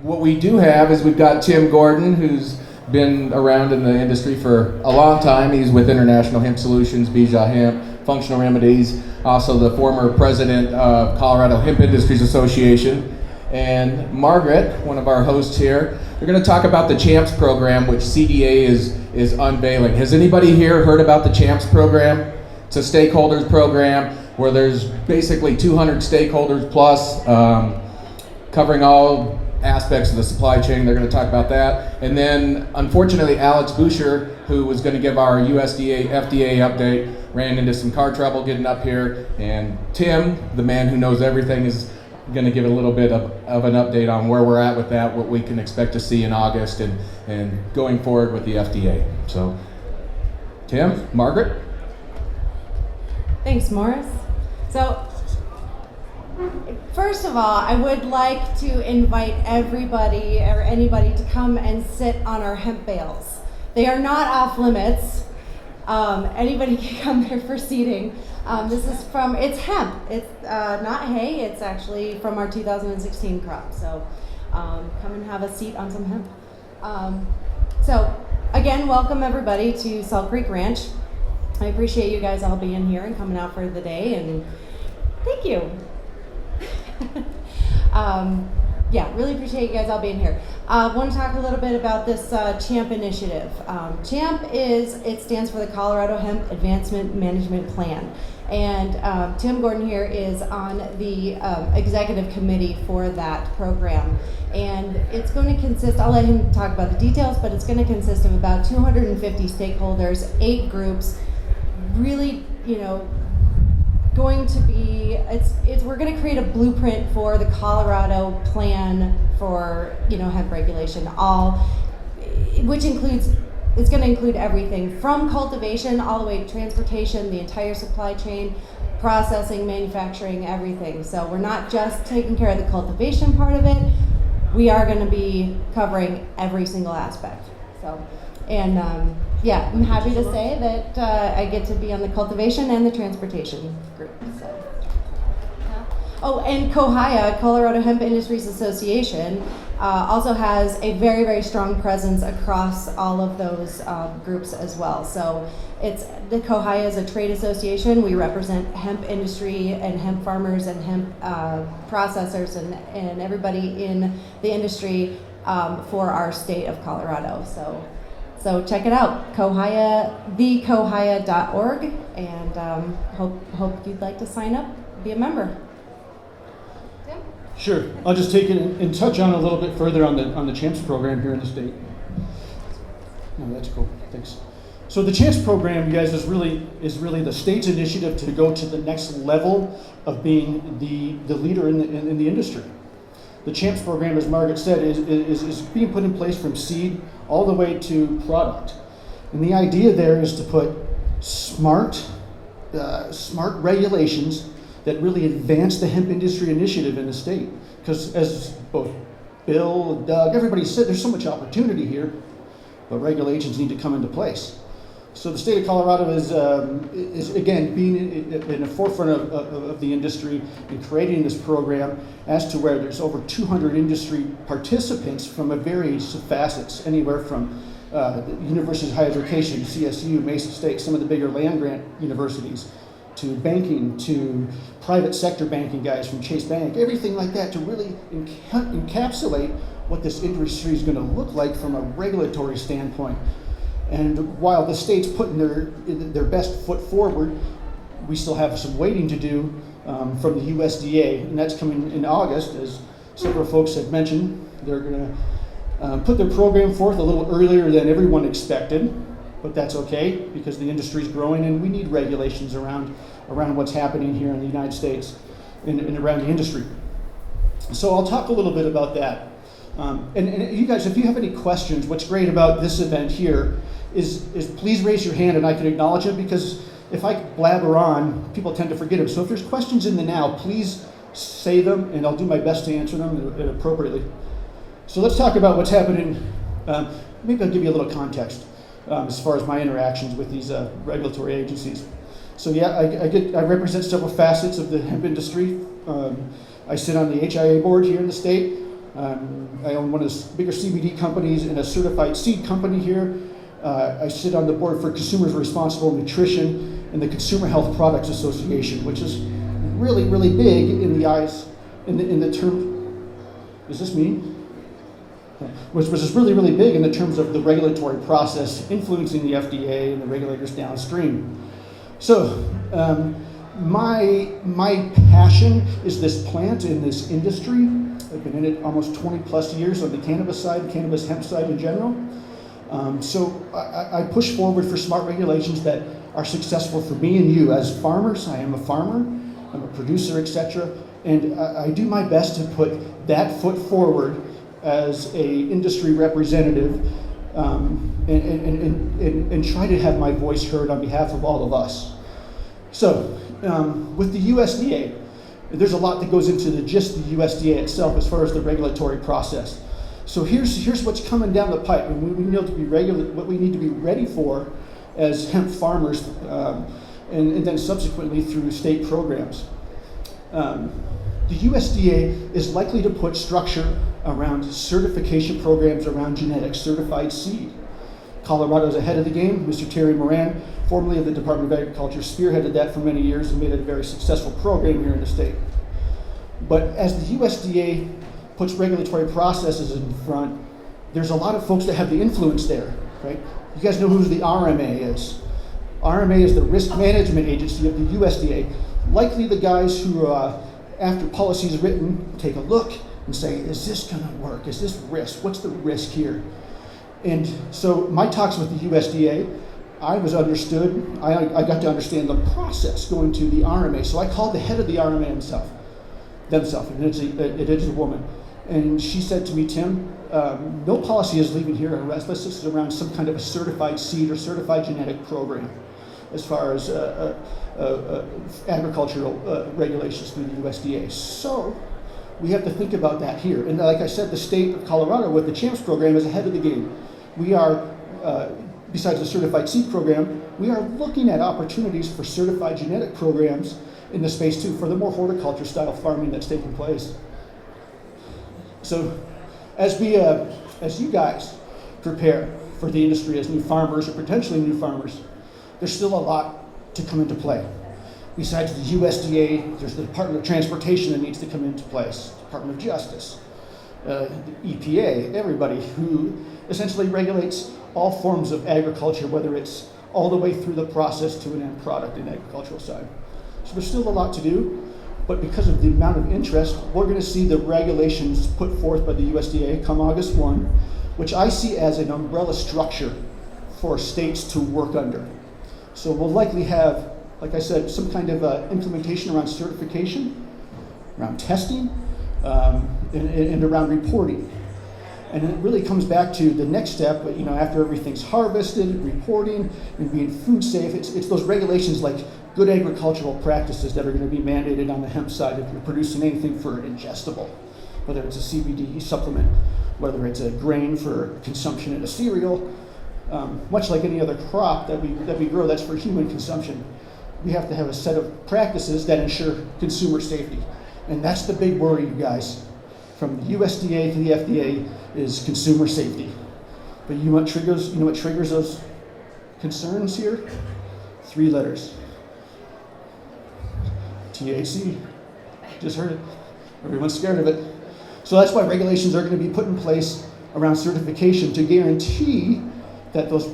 what we do have is we've got Tim Gordon, who's been around in the industry for a long time. He's with International Hemp Solutions, Bija Hemp, Functional Remedies, also the former president of Colorado Hemp Industries Association. And Margaret, one of our hosts here, we're going to talk about the CHAMPS program, which CDA is unveiling. Has anybody here heard about the CHAMPS program? It's a stakeholders program where there's basically 200 stakeholders plus, covering all aspects of the supply chain. They're going to talk about that. And then, unfortunately, Alex Boucher, who was going to give our USDA, FDA update, ran into some car trouble getting up here. And Tim, the man who knows everything, is going to give a little bit of an update on where we're at with that, what we can expect to see in August, and going forward with the FDA. So, Tim, Margaret? Thanks, Morris. So, first of all, I would like to invite everybody or anybody to come and sit on our hemp bales. They are not off limits. Anybody can come there for seating. It's hemp. It's not hay, it's actually from our 2016 crop. So come and have a seat on some hemp. So again, welcome everybody to Salt Creek Ranch. I appreciate you guys all being here and coming out for the day, and thank you. Really appreciate you guys all being here. I want to talk a little bit about this CHAMP initiative. It stands for the Colorado Hemp Advancement Management Plan. And Tim Gordon here is on the executive committee for that program. And it's going to consist, I'll let him talk about the details, but it's going to consist of about 250 stakeholders, 8 groups, really, going to be, we're going to create a blueprint for the Colorado plan for, hemp regulation, which includes, it's going to include everything from cultivation all the way to transportation, the entire supply chain, processing, manufacturing, everything. So we're not just taking care of the cultivation part of it, we are going to be covering every single aspect. So, and I'm happy to say that I get to be on the cultivation and the transportation group. So. And COHIA, Colorado Hemp Industries Association, also has a very, very strong presence across all of those groups as well. So the COHIA is a trade association. We represent hemp industry and hemp farmers and hemp processors and everybody in the industry for our state of Colorado. So check it out, thecohia.org, and hope you'd like to sign up, be a member. Tim? Sure. I'll just take it and touch on a little bit further on the CHAMPS program here in the state. No, that's cool. Thanks. So the CHAMPS program, you guys, is really the state's initiative to go to the next level of being the leader in the industry. The CHAMPS program, as Margaret said, is being put in place from seed all the way to product. And the idea there is to put smart regulations that really advance the hemp industry initiative in the state. Because as both Bill, Doug, everybody said, there's so much opportunity here, but regulations need to come into place. So the state of Colorado is again being in the forefront of the industry and creating this program as to where there's over 200 industry participants from a various facets, anywhere from the Universities of Higher Education, CSU, Mesa State, some of the bigger land-grant universities, to banking, to private sector banking guys from Chase Bank, everything like that, to really encapsulate what this industry is going to look like from a regulatory standpoint. And while the state's putting their best foot forward, we still have some waiting to do from the USDA, and that's coming in August, as several folks have mentioned. They're going to put their program forth a little earlier than everyone expected, but that's okay because the industry's growing and we need regulations around what's happening here in the United States and around the industry. So I'll talk a little bit about that. And you guys, if you have any questions, what's great about this event here is please raise your hand and I can acknowledge it, because if I blabber on, people tend to forget them. So if there's questions in the now, please say them and I'll do my best to answer them appropriately. So let's talk about what's happening. Maybe I'll give you a little context as far as my interactions with these regulatory agencies. So yeah, I represent several facets of the hemp industry. I sit on the HIA board here in the state. I own one of the bigger CBD companies and a certified seed company here. I sit on the board for Consumers Responsible Nutrition and the Consumer Health Products Association, which is really, really big in the eyes, in the term, is this me? Which is really, really big in the terms of the regulatory process influencing the FDA and the regulators downstream. So, my passion is this plant and this industry. I've been in it almost 20 plus years on the cannabis side, cannabis hemp side in general. So I push forward for smart regulations that are successful for me and you as farmers. I am a farmer, I'm a producer, etc. And I do my best to put that foot forward as a industry representative and try to have my voice heard on behalf of all of us. So with the USDA, there's a lot that goes into just the USDA itself as far as the regulatory process. So here's what's coming down the pipe, and we need to be what we need to be ready for as hemp farmers, and then subsequently through state programs. The USDA is likely to put structure around certification programs around genetics, certified seed. Colorado's ahead of the game. Mr. Terry Moran, formerly of the Department of Agriculture, spearheaded that for many years and made it a very successful program here in the state. But as the USDA puts regulatory processes in front, there's a lot of folks that have the influence there, right? You guys know who the RMA is. RMA is the Risk Management Agency of the USDA. Likely the guys who, after policy is written, take a look and say, is this gonna work? Is this risk? What's the risk here? And so my talks with the USDA, I got to understand the process going to the RMA. So I called the head of the RMA themselves, and it is a woman. And she said to me, Tim, no policy is leaving here unless it's around some kind of a certified seed or certified genetic program as far as agricultural regulations through the USDA. So we have to think about that here. And like I said, the state of Colorado with the CHAMPS program is ahead of the game. We are, besides the certified seed program, we are looking at opportunities for certified genetic programs in the space too, for the more horticulture style farming that's taking place. So as you guys prepare for the industry as new farmers or potentially new farmers, there's still a lot to come into play. Besides the USDA, there's the Department of Transportation that needs to come into place, Department of Justice, the EPA, everybody who essentially regulates all forms of agriculture, whether it's all the way through the process to an end product in the agricultural side. So there's still a lot to do, but because of the amount of interest, we're going to see the regulations put forth by the USDA come August 1, which I see as an umbrella structure for states to work under. So we'll likely have, like I said, some kind of implementation around certification, around testing, and around reporting. And it really comes back to the next step, but after everything's harvested, reporting, and being food safe, it's those regulations like good agricultural practices that are going to be mandated on the hemp side if you're producing anything for an ingestible, whether it's a CBD supplement, whether it's a grain for consumption in a cereal, much like any other crop that we grow that's for human consumption. We have to have a set of practices that ensure consumer safety. And that's the big worry, you guys. From the USDA to the FDA is consumer safety. But you know what triggers those concerns here? 3 letters. THC. Just heard it. Everyone's scared of it. So that's why regulations are going to be put in place around certification to guarantee that those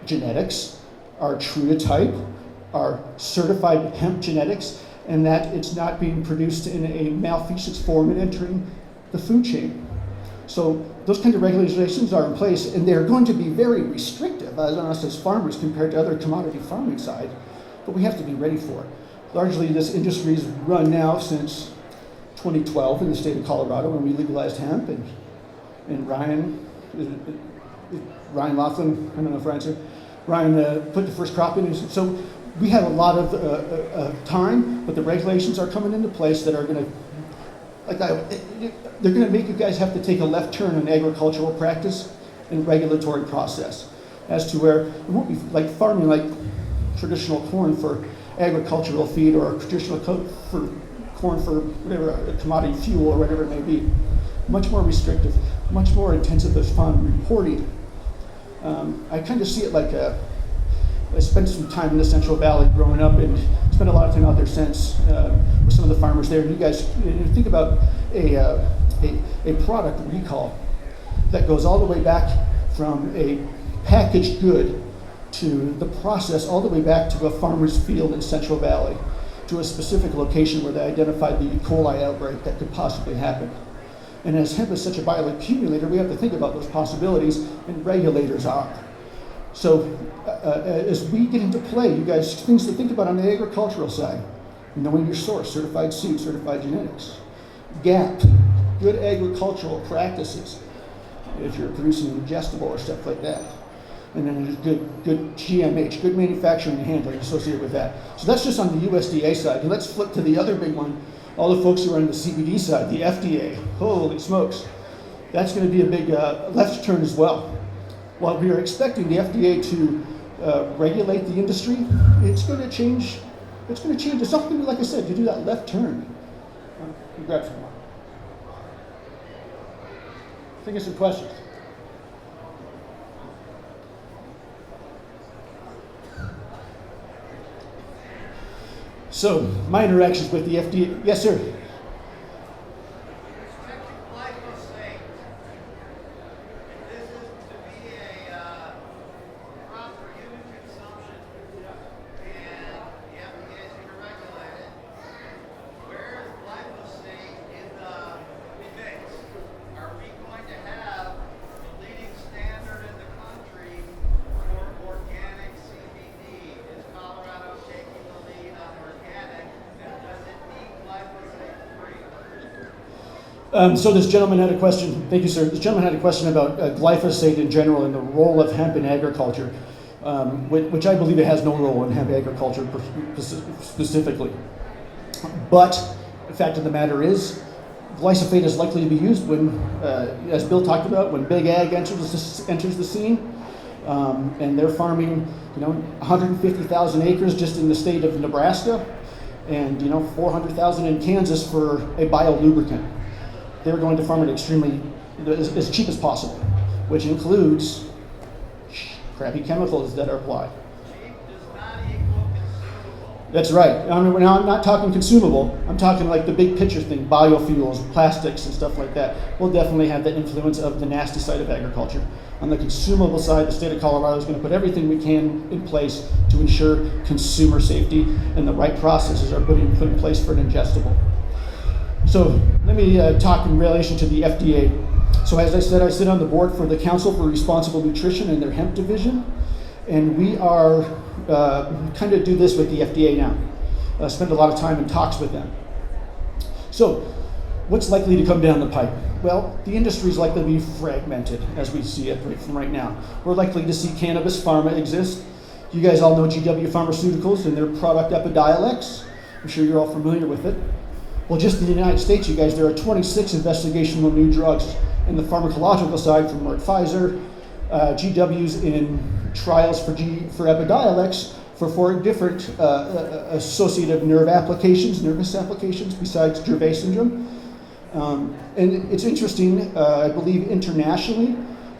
genetics are true to type, are certified hemp genetics, and that it's not being produced in a malfeasance form and entering the food chain. So those kind of regulations are in place, and they're going to be very restrictive on us as farmers compared to other commodity farming side, but we have to be ready for it. Largely, this industry's run now since 2012 in the state of Colorado when we legalized hemp, and Ryan Laughlin, I don't know if Ryan's here, Ryan put the first crop in. So we have a lot of time, but the regulations are coming into place that are going to, they're going to make you guys have to take a left turn in agricultural practice and regulatory process as to where it won't be like farming like traditional corn for agricultural feed or traditional corn for whatever, a commodity fuel or whatever it may be. much more restrictive, much more intensive upon reporting. I kind of see it like I spent some time in the Central Valley growing up and spent a lot of time out there since with some of the farmers there. And you guys think about a product recall that goes all the way back from a packaged good to the process all the way back to a farmer's field in Central Valley to a specific location where they identified the E. coli outbreak that could possibly happen. And as hemp is such a bioaccumulator, we have to think about those possibilities, and regulators are. So as we get into play, you guys, things to think about on the agricultural side: knowing your source, certified seed, certified genetics, GAP, good agricultural practices, if you're producing ingestible or stuff like that. And then there's good GMH, good manufacturing and handling associated with that. So that's just on the USDA side. And let's flip to the other big one, all the folks who are on the CBD side, the FDA. Holy smokes. That's going to be a big left turn as well. While we are expecting the FDA to regulate the industry, it's going to change. It's going to change. It's not going to be, like I said, to do that left turn. Grab some more. Think of some questions. So, my interactions with the FDA. Yes, sir. So this gentleman had a question. Thank you, sir. This gentleman had a question about glyphosate in general and the role of hemp in agriculture, which I believe it has no role in hemp agriculture specifically. But the fact of the matter is, glyphosate is likely to be used when, as Bill talked about, when big ag enters the scene, and they're farming, 150,000 acres just in the state of Nebraska, and 400,000 in Kansas for a biolubricant. They're going to farm it extremely as cheap as possible, which includes crappy chemicals that are applied. Cheap does not equal consumable. That's right. I'm not talking consumable. I'm talking like the big picture thing, biofuels, plastics, and stuff like that. Will definitely have the influence of the nasty side of agriculture. On the consumable side, the state of Colorado is going to put everything we can in place to ensure consumer safety, and the right processes are put in place for an ingestible. So let me talk in relation to the FDA. So as I said, I sit on the board for the Council for Responsible Nutrition and their hemp division, and we are kind of do this with the FDA now. Spend a lot of time in talks with them. So what's likely to come down the pipe? Well, the industry is likely to be fragmented as we see it from right now. We're likely to see cannabis pharma exist. You guys all know GW Pharmaceuticals and their product Epidiolex. I'm sure you're all familiar with it. Well, just in the United States, you guys, there are 26 investigational new drugs in the pharmacological side from Merck, Pfizer, GW's in trials for Epidiolex for 4 different associative nervous applications besides Dravet syndrome. And it's interesting, I believe internationally,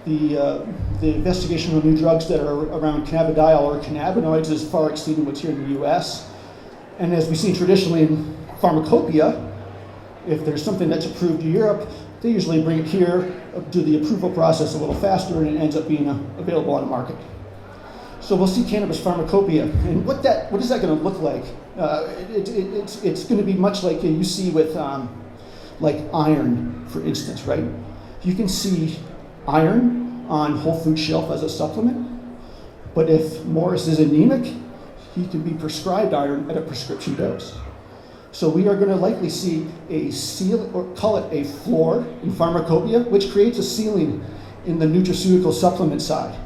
the investigational new drugs that are around cannabidiol or cannabinoids is far exceeding what's here in the US. And as we see traditionally in pharmacopoeia, if there's something that's approved in Europe, they usually bring it here, do the approval process a little faster, and it ends up being available on the market. So we'll see cannabis pharmacopoeia, and what is that going to look like? It's going to be much like you see with like iron, for instance, right? You can see iron on Whole Foods shelf as a supplement, but if Morris is anemic, he can be prescribed iron at a prescription dose. So we are going to likely see a seal, or call it a floor in pharmacopoeia, which creates a ceiling in the nutraceutical supplement side.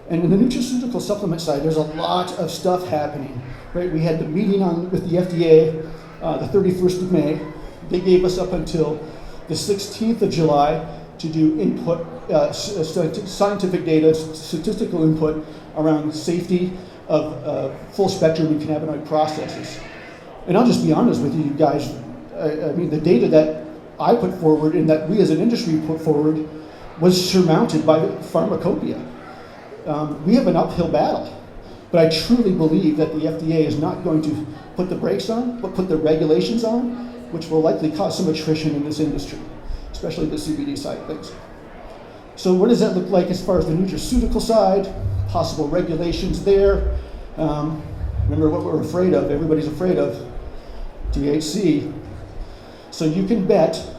And in the nutraceutical supplement side, there's a lot of stuff happening, right? We had the meeting with the FDA the 31st of May. They gave us up until the 16th of July to do input, scientific data, statistical input around safety of full spectrum cannabinoid processes. And I'll just be honest with you guys, I mean, the data that I put forward and that we as an industry put forward was surmounted by pharmacopoeia. We have an uphill battle, but I truly believe that the FDA is not going to put the brakes on, but put the regulations on, which will likely cause some attrition in this industry, especially the CBD side of things. So what does that look like as far as the nutraceutical side, possible regulations there? Remember what we're afraid of, everybody's afraid of, THC. So you can bet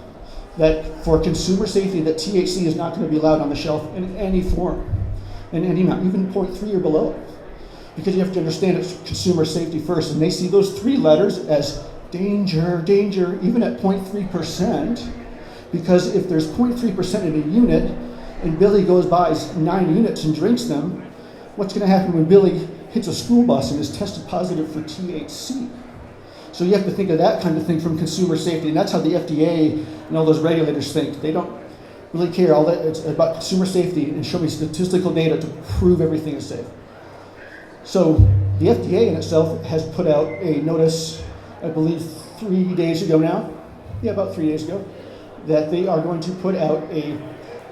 that for consumer safety that THC is not going to be allowed on the shelf in any form, in any amount, even 0.3 or below. Because you have to understand it's consumer safety first, and they see those 3 letters as danger, danger, even at 0.3%, because if there's 0.3% in a unit, and Billy goes buys 9 units and drinks them, what's going to happen when Billy hits a school bus and is tested positive for THC? So you have to think of that kind of thing from consumer safety, and that's how the FDA and all those regulators think. They don't really care. All that it's about consumer safety and show me statistical data to prove everything is safe. So the FDA in itself has put out a notice, I believe 3 days ago now, about 3 days ago, that they are going to put out a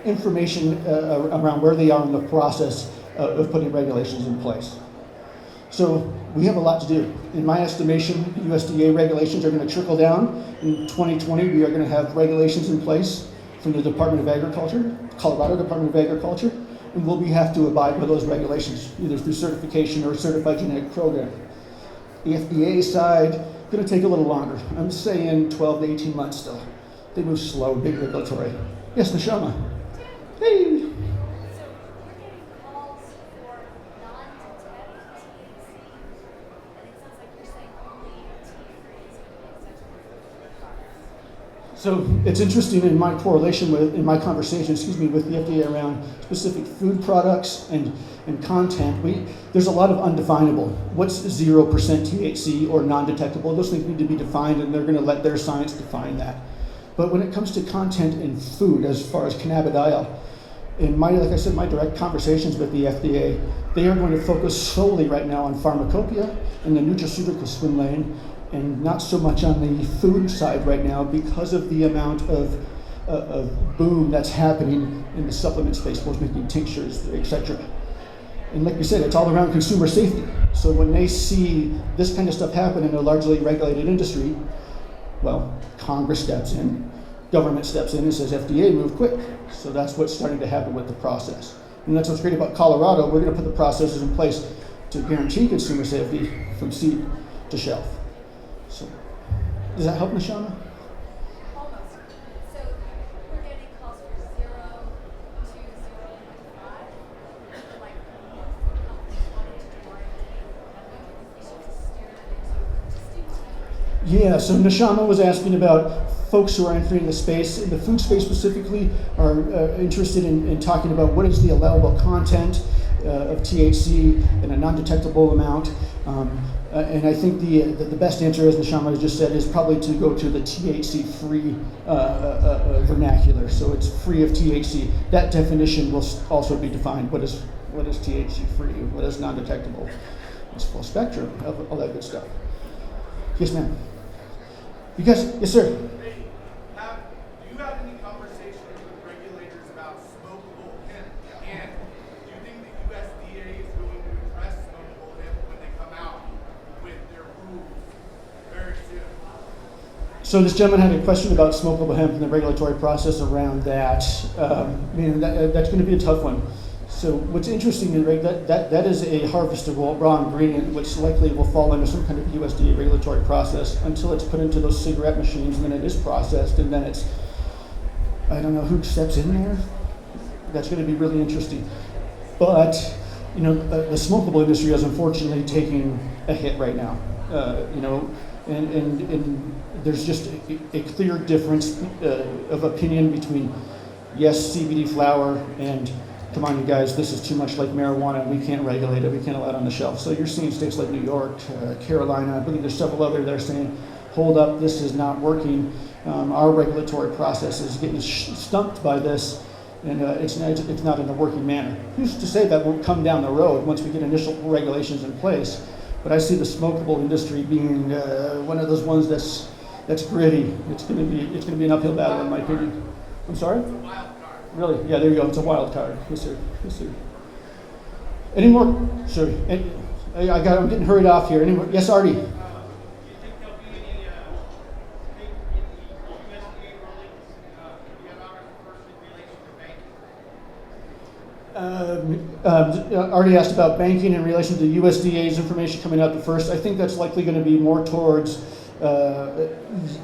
information around where they are in the process of putting regulations in place. So we have a lot to do. In my estimation, USDA regulations are going to trickle down. In 2020, we are going to have regulations in place from the Department of Agriculture, Colorado Department of Agriculture, and we'll have to abide by those regulations, either through certification or a certified genetic program. The FDA side, going to take a little longer. I'm saying 12 to 18 months still. They move slow, big regulatory. Yes, Neshama. Hey. So we're getting calls for non-detect THC, and it sounds like you're saying only tea-free is going to be acceptable for the products. So it's interesting in my correlation with, in my conversation, with the FDA around specific food products and content, there's a lot of undefinable. What's 0% THC or non-detectable? Those things need to be defined, and they're going to let their science define that. But when it comes to content in food, as far as cannabidiol, in my direct conversations with the FDA, they are going to focus solely right now on pharmacopoeia and the nutraceutical swim lane, and not so much on the food side right now because of the amount of boom that's happening in the supplement space, both making tinctures, etc. And like you said, it's all around consumer safety. So when they see this kind of stuff happen in a largely regulated industry, well, Congress steps in, government steps in and says, FDA, move quick. So that's what's starting to happen with the process. And that's what's great about Colorado. We're going to put the processes in place to guarantee consumer safety from seed to shelf. So, does that help, Neshama? Almost. So we're getting calls for 0 to 0.5, like more food companies wanting to do R&D, and we should steer them into steam. Yeah, so Neshama was asking about folks who are entering the space, in the food space specifically, are interested in talking about what is the allowable content of THC in a non-detectable amount. And I think the best answer, as Neshama has just said, is probably to go to the THC-free vernacular. So it's free of THC. That definition will also be defined. What is THC-free? What is non-detectable? It's full spectrum of all that good stuff. Yes, ma'am. You guys, yes, sir. Hey, do you have any conversations with regulators about smokable hemp? And do you think the USDA is going to address smokable hemp when they come out with their rules very soon? So this gentleman had a question about smokable hemp and the regulatory process around that. That's going to be a tough one. So what's interesting is that is a harvestable raw ingredient, which likely will fall under some kind of USDA regulatory process until it's put into those cigarette machines, and then it is processed, and then it's, I don't know who steps in there. That's going to be really interesting. But the smokable industry is unfortunately taking a hit right now. And there's just a clear difference of opinion between yes, CBD flower and come on, you guys, this is too much like marijuana, and we can't regulate it, we can't allow it on the shelf. So you're seeing states like New York, Carolina, I believe there's several others that are saying, hold up, this is not working. Our regulatory process is getting stumped by this, and it's not in a working manner. Who's to say that won't come down the road once we get initial regulations in place? But I see the smokable industry being one of those ones that's That's gritty. It's gonna be an uphill battle in my opinion. I'm sorry? Really? Yeah, there you go. It's a wild card. Yes, sir. Yes, sir. Any more? Sorry. I'm getting hurried off here. Any more? Yes, Artie. Do you think there'll be any thing in the USDA rulings, the August 1st in relation to banking? Artie asked about banking in relation to the USDA's information coming out the first. I think that's likely going to be more towards,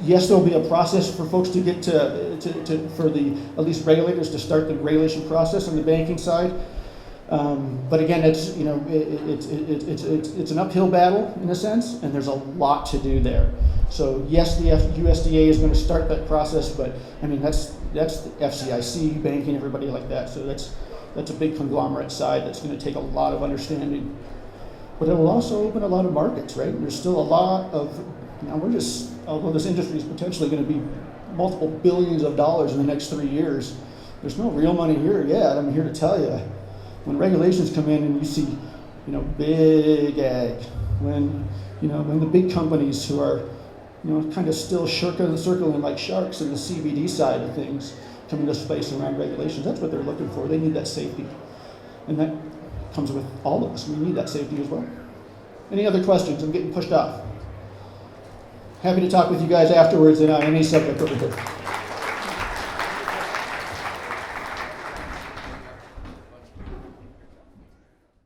yes, there'll be a process for folks to get for the, at least regulators to start the regulation process on the banking side. But again, it's an uphill battle in a sense, and there's a lot to do there. So yes, the USDA is going to start that process, but I mean that's the FCIC, banking, everybody like that. So that's a big conglomerate side that's going to take a lot of understanding. But it will also open a lot of markets, right? There's still a lot of, although this industry is potentially going to be multiple billions of dollars in the next 3 years, there's no real money here yet. I'm here to tell you. When regulations come in and you see, big ag, when the big companies who are, kind of still circling like sharks in the CBD side of things come into space around regulations, that's what they're looking for. They need that safety. And that comes with all of us. We need that safety as well. Any other questions? I'm getting pushed off. Happy to talk with you guys afterwards and on any subject over here.